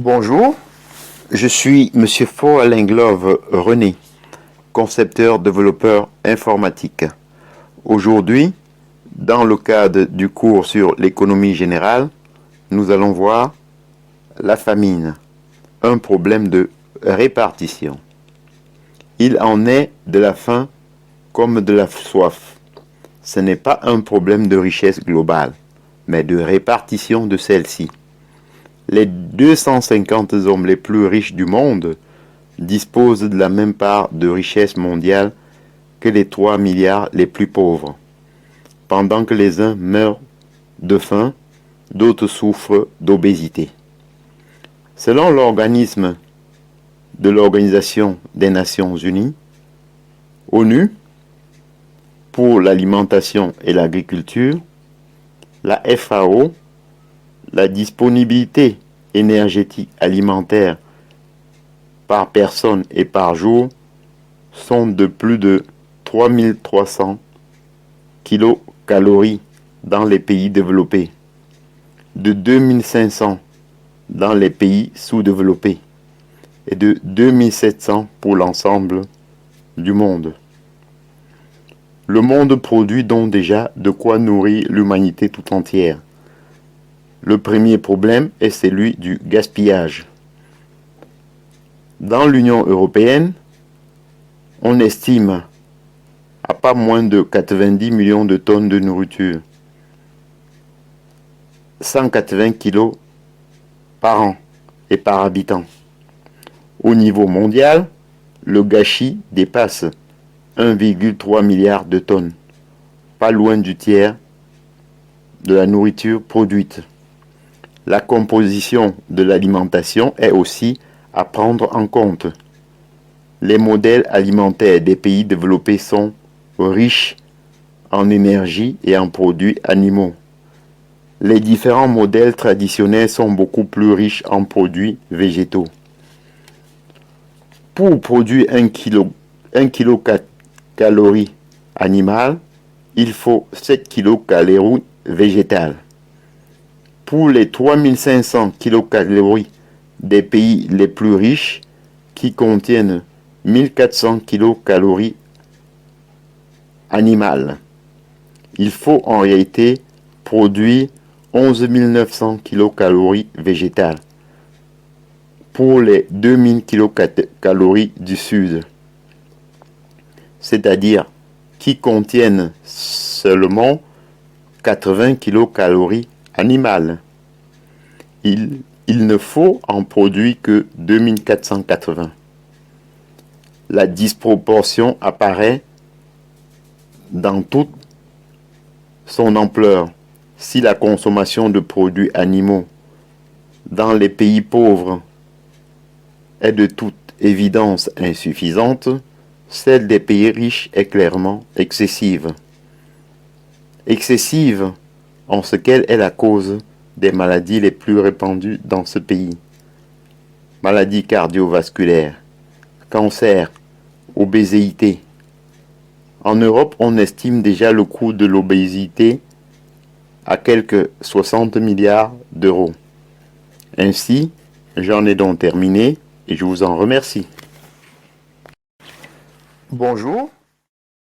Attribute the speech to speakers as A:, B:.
A: Bonjour, je suis Monsieur Faux-Alinglove René, concepteur-développeur informatique. Aujourd'hui, dans le cadre du cours sur l'économie générale, nous allons voir la famine, un problème de répartition. Il en est de la faim comme de la soif. Ce n'est pas un problème de richesse globale, mais de répartition de celle-ci. Les 250 hommes les plus riches du monde disposent de la même part de richesse mondiale que les 3 milliards les plus pauvres. Pendant que les uns meurent de faim, d'autres souffrent d'obésité. Selon l'organisme de l'Organisation des Nations Unies, ONU, pour l'alimentation et l'agriculture, la FAO, la disponibilité énergétique alimentaire par personne et par jour sont de plus de 3300 kilocalories dans les pays développés, de 2500 dans les pays sous-développés et de 2700 pour l'ensemble du monde. Le monde produit donc déjà de quoi nourrir l'humanité tout entière. Le premier problème est celui du gaspillage. Dans l'Union européenne, on estime à pas moins de 90 millions de tonnes de nourriture, 180 kilos par an et par habitant. Au niveau mondial, le gâchis dépasse 1,3 milliard de tonnes, pas loin du tiers de la nourriture produite. La composition de l'alimentation est aussi à prendre en compte. Les modèles alimentaires des pays développés sont riches en énergie et en produits animaux. Les différents modèles traditionnels sont beaucoup plus riches en produits végétaux. Pour produire 1 kilocalorie animale, il faut 7 kilocalories végétales. Pour les 3500 kilocalories des pays les plus riches, qui contiennent 1400 kilocalories animales, il faut en réalité produire 11 900 kilocalories végétales. Pour les 2000 kilocalories du Sud, c'est-à-dire qui contiennent seulement 80 kilocalories animales. Il ne faut en produire que 2480. La disproportion apparaît dans toute son ampleur si la consommation de produits animaux dans les pays pauvres est de toute évidence insuffisante, celle des pays riches est clairement excessive. Excessive en ce qu'elle est la cause des maladies les plus répandues dans ce pays. Maladies cardiovasculaires, cancer, obésité. En Europe, on estime déjà le coût de l'obésité à quelques 60 milliards d'euros. Ainsi, j'en ai donc terminé et je vous en remercie. Bonjour,